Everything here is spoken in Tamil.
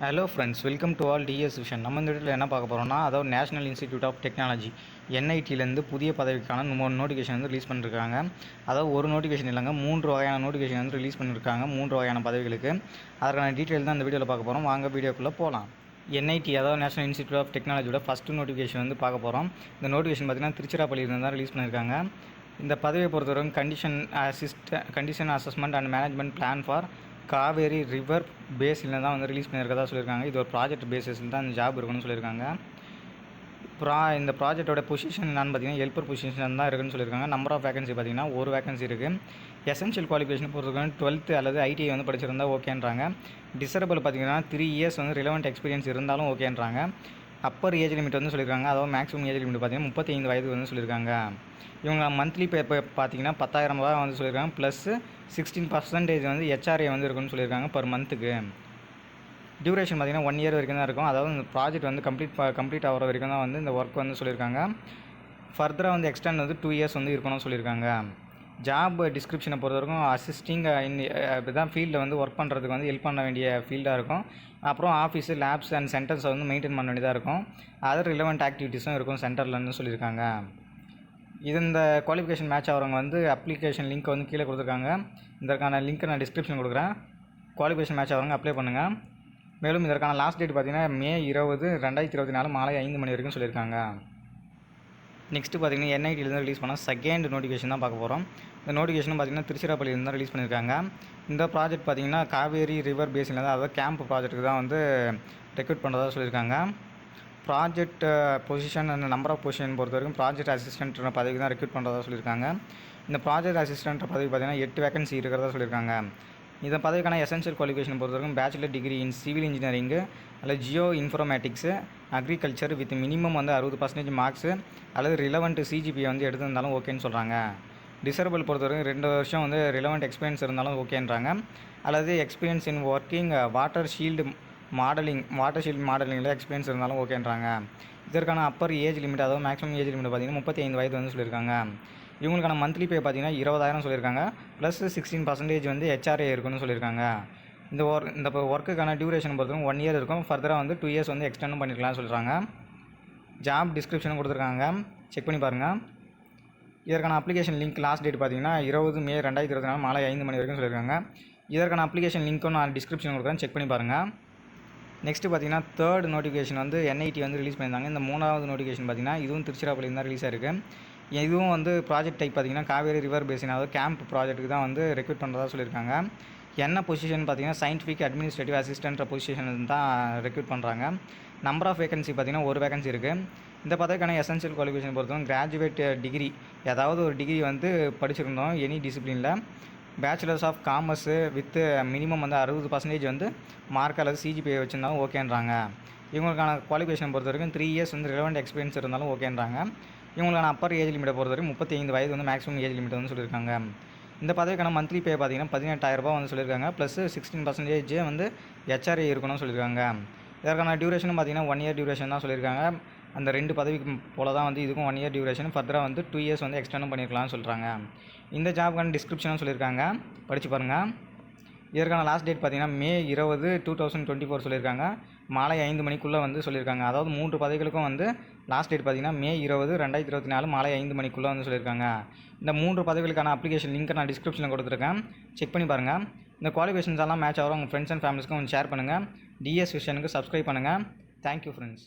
Hello friends, welcome to all TS vision. நம்ம இந்த வீட்டில் என்ன பார்க்க போகிறோம்னா, அதாவது நேஷனல் இன்ஸ்டிடியூட் ஆஃப் டெக்னாலஜி என்ஐடிலேருந்து புதிய பதவிக்கான நோட்டிஃபிகேஷன் வந்து ரிலீஸ் பண்ணியிருக்காங்க. அதாவது ஒரு நோட்டிஃபிகேஷன் இல்லைங்க, 3 வகையான நோட்டிஃபிகேஷன் வந்து ரிலீஸ் பண்ணியிருக்காங்க 3 வகையான பதவிகளுக்கு. அதற்கான டீட்டெயில் தான் இந்த வீடியோவில் பார்க்க போகிறோம். வாங்க வீடியோக்குள்ளே போகலாம். என்ஐடி அதாவது நேஷனல் இன்ஸ்டிடியூட் ஆஃப் டெக்னாலஜியோட ஃபஸ்ட்டு நோட்டிஃபிகேஷன் வந்து பார்க்க போகிறோம். இந்த நோட்டிஃபிகேஷன் பார்த்திங்கன்னா திருச்சிராப்பள்ளியிலிருந்து தான் ரிலீஸ் பண்ணியிருக்காங்க. இந்த பதவியை பொறுத்தவரைக்கும் condition assessment and management plan for Kaveri river பேஸில் தான் வந்து ரிலீஸ் பண்ணியிருக்கதா சொல்லியிருக்காங்க. இது ஒரு ப்ராஜெக்ட் பேஸில் தான் இந்த ஜாப் இருக்குன்னு சொல்லியிருக்காங்க. இந்த ப்ராஜெக்டோட பொசிஷன் என்னன்னு பார்த்தீங்கன்னா ஹெல்ப்பர் பொசிஷன் தான் இருக்குன்னு சொல்லியிருக்காங்க. நம்பர் ஆஃப் வேகன்சி பார்த்தீங்கன்னா ஒரு வேகன்சி இருக்குது. எசென்ஷியல் குவாலிஃபிகேஷன் பொறுத்தவரைக்கும் 12th அல்லது ஐடிஐ வந்து படிச்சிருந்தால் ஓகேன்றாங்க. டிசரபிள் பார்த்தீங்கன்னா 3 years வந்து ரிலவெண்ட் எக்ஸ்பீரியன்ஸ் இருந்தாலும் ஓகேன்றாங்க. அப்பர் ஏஜ் லிமிட் வந்து சொல்லியிருக்காங்க. அதாவது மேக்ஸிமம் ஏஜ் லிமிட் பார்த்தீங்கன்னா 35 வயது வந்து சொல்லியிருக்காங்க. இவங்க மந்த்லி பே பார்த்தீங்கன்னா 10,000 ரூபா வந்து சொல்லியிருக்காங்க. ப்ளஸ் 16% வந்து ஹெச்ஆர்ஏ வந்து இருக்குன்னு சொல்லியிருக்காங்க பர் மந்த்துக்கு. டியூரேஷன் பார்த்திங்கன்னா 1 year வரைக்கும் தான் இருக்கும். அதாவது இந்த ப்ராஜெக்ட் வந்து கம்ப்ளீட் ஆகிற வரைக்கும் தான் வந்து இந்த ஒர்க் வந்து சொல்லியிருக்காங்க. ஃபர்தராக வந்து எக்ஸ்டெண்ட் வந்து 2 years வந்து இருக்கணும்னு சொல்லியிருக்காங்க. ஜாப் டிஸ்கிரிப்ஷனை பொறுத்த வரைக்கும் அசிஸ்டிங் இதுதான் ஃபீல்டில் வந்து ஒர்க் பண்ணுறதுக்கு வந்து ஹெல்ப் பண்ண வேண்டிய ஃபீல்டாக இருக்கும். அப்புறம் ஆஃபீஸு, லேப்ஸ் அண்ட் சென்டர்ஸை வந்து மெயின்டைன் பண்ண வேண்டியதாக இருக்கும். அதர் ரிலவெண்ட் ஆக்டிவிட்டீஸும் இருக்கும் சென்டர்லன்னு சொல்லியிருக்காங்க. இந்த குவாலிஃபிகேஷன் மேட்ச் ஆகிறவங்க வந்து அப்ளிகேஷன் லிங்க் வந்து கீழே கொடுத்துருக்காங்க. இதற்கான லிங்க்கை நான் டிஸ்கிரிப்ஷன் கொடுக்குறேன். குவாலிஃபிகேஷன் மேட்ச் ஆகிறவங்க அப்ளை பண்ணுங்கள். மேலும் இதற்கான லாஸ்ட் டேட் பார்த்தீங்கன்னா May 20, 2024 மாலை 5 மணி வரைக்கும் சொல்லியிருக்காங்க. நெக்ஸ்ட்டு பார்த்தீங்கன்னா என்ஐடியிலேருந்து ரிலீஸ் பண்ணால் செகண்ட் நோட்டிஃபிகேஷன் தான் பார்க்க போகிறோம். இந்த நோட்டிஃபிகேஷன் பார்த்தீங்கன்னா திருச்சிராப்பள்ளியிலேருந்து தான் ரிலீஸ் பண்ணியிருக்காங்க. இந்த ப்ராஜெக்ட் பார்த்தீங்கன்னா காவேரி ரிவர் பேஸில் தான், அதாவது கேம்ப் ப்ராஜெக்ட்டுக்கு தான் வந்து ரெக்ரூட் பண்ணுறதா சொல்லியிருக்காங்க. Project position and number of position பொறுத்த வரைக்கும் ப்ராஜெக்ட் அசிஸ்டன்ட் பதவிக்கு தான் ரெக்ரூட் பண்ணுறதா சொல்லியிருக்காங்க. இந்த ப்ராஜெக்ட் அசிஸ்டன்ட் பதவி பார்த்தீங்கன்னா 8 வேகன்சி இருக்கிறதா சொல்லியிருக்காங்க. இந்த பதவிக்கான எசென்ஷியல் குவாலிஃபிகேஷன் பொறுத்த வரைக்கும் bachelor degree in civil engineering அல்லது ஜியோ இன்ஃபர்மேட்டிக்ஸு அக்ரிகல்ச்சர் வித் மினிமம் வந்து 60% மார்க்ஸு அல்லது ரிலவெண்ட் சிஜிபியை வந்து எடுத்திருந்தாலும் ஓகேன்னு சொல்கிறாங்க. டிசரபிள் பொறுத்தவரைக்கும் 2 வருஷம் வந்து ரிலவெண்ட் எக்ஸ்பீரியன்ஸ் இருந்தாலும் ஓகேன்றாங்க. அல்லது experience in working water shield மாடலிங்கில் எக்ஸ்பீரியன்ஸ் இருந்தாலும் ஓகேன்றாங்க. இதற்கான அப்பர் ஏஜ் லிமிட், அதாவது மேக்ஸிமம் ஏஜ் லிமிட் பார்த்தீங்கன்னா 35 வயது வந்து சொல்லியிருக்காங்க. இவங்களுக்கான மந்த்லி பே பார்த்தீங்கன்னா 20,000 சொல்லியிருக்காங்க. ப்ளஸ் 16% வந்து ஹெச்ஆர்ஏ இருக்குன்னு சொல்லியிருக்காங்க. இந்த ஒர்க்குக்கான டியூரேஷன் பொறுத்தவரைக்கும் 1 year இருக்கும். ஃபர்தராக வந்து 2 years வந்து எக்ஸ்டெண்ட் பண்ணிக்கலாம்னு சொல்கிறாங்க. ஜாப் டிஸ்கிரிப்ஷனும் கொடுத்துருக்காங்க, செக் பண்ணி பாருங்கள். இதற்கான அப்ளிகேஷன் லிங்க் லாஸ்ட் டேட் பார்த்தீங்கன்னா 20 May 2024 மாலை 5 மணி வரைக்கும் சொல்லியிருக்காங்க. இதற்கான அப்ளிகேஷன் லிங்க்கும் நான் டிஸ்கிரிப்ஷன் கொடுக்குறேன், செக் பண்ணி பாருங்கள். நெக்ஸ்ட்டு பார்த்தீங்கன்னா தேர்ட் நோட்டிஃபிகேஷன் வந்து என்ஐடி வந்து ரிலீஸ் பண்ணியிருந்தாங்க. இந்த 3வது நோட்டிஃபிகேஷன் பார்த்தீங்கன்னா இதுவும் திருச்சிராப்பள்ளியில் தான் ரிலீஸ் ஆயிருக்கு. இதுவும் வந்து ப்ராஜெக்ட் டைப் பார்த்தீங்கன்னா காவேரி ரிவர் பேசின், அதாவது கேம்ப் ப்ராஜெக்ட்டுக்கு தான் வந்து ரெக்ரூட் பண்ணுறதா சொல்லியிருக்காங்க. என்ன பொசிஷன் பார்த்தீங்கன்னா சயின்டிஃபிக் அட்மினிஸ்ட்ரேட்டிவ் அசிஸ்டன்ட் பொசிஷன் தான் ரெக்ரூட் பண்ணுறாங்க. நம்பர் ஆஃப் வேகன்சி பார்த்தீங்கன்னா ஒரு வேகன்சி இருக்குது. இந்த பதவிக்கான எசென்ஷியல் குவாலிஃபிகேஷன் பொறுத்தவரைக்கும் கிராஜுவேட் டிகிரி, ஏதாவது ஒரு டிகிரி வந்து படிச்சிருந்தோம் எனி டிசிப்ளினில், bachelors of commerce with minimum வந்து 60% வந்து மார்க் அல்லது சிஜிபிஐ வச்சுருந்தாலும் ஓகேன்றாங்க. இவங்களுக்கான குவாலிஃபிகேஷன் பொறுத்த வரைக்கும் 3 years வந்து ரிலவெண்ட் எக்ஸ்பீரியன்ஸ் இருந்தாலும் ஓகேன்றாங்க. இவங்களுக்கான அப்பர் ஏஜ் லிமிட்டை பொறுத்த வரைக்கும் 35 வயது வந்து மேக்ஸிமம் ஏஜ் லிமிட் வந்து சொல்லியிருக்காங்க. இந்த பதவிக்கான மந்த்லி பே பார்த்தீங்கன்னா 18,000 ரூபா வந்து சொல்லியிருக்காங்க. ப்ளஸ் 16% வந்து ஹெச்ஆர்ஏ இருக்கணும்னு சொல்லியிருக்காங்க. இதற்கான டியூரேஷனும் பார்த்தீங்கன்னா 1 year டியூரேஷன் தான் சொல்லியிருக்காங்க. அந்த 2 பதவிக்கு போல தான் வந்து இதுக்கும் 1 year டியூரேஷன், ஃபர்தராக வந்து 2 years வந்து எக்ஸ்டெண்டும் பண்ணியிருக்கலாம்னு சொல்கிறாங்க. இந்த ஜாப்க்கான டிஸ்கிரிப்ஷனும் சொல்லியிருக்காங்க, படித்து பாருங்கள். இதற்கான லாஸ்ட் டேட் பார்த்தீங்கன்னா May 20, 2024 சொல்லியிருக்காங்க. மாலை 5 மணிக்குள்ளே வந்து சொல்லியிருக்காங்க. அதாவது 3 பதவிகளுக்கும் வந்து லாஸ்ட் டேட் பார்த்தீங்கன்னா May 20, 2024 மாலை 5 மணிக்குள்ளே வந்து சொல்லியிருக்காங்க. இந்த 3 பதவிகளுக்கான அப்ளிகேஷன் லிங்க்கை நான் டிஸ்கிரிப்ஷனில் கொடுத்துருக்கேன், செக் பண்ணி பாருங்கள். இந்த குவாலிஃபிகேஷன்ஸ் எல்லாம் மேட்ச் ஆகிற உங்கள் ஃப்ரெண்ட்ஸ் அண்ட் ஃபேமிலிஸ்க்கு கொஞ்சம் ஷேர் பண்ணுங்கள். டிஎஸ் விஷனுக்கு சப்ஸ்கிரைப் பண்ணுங்கள். Thank you friends.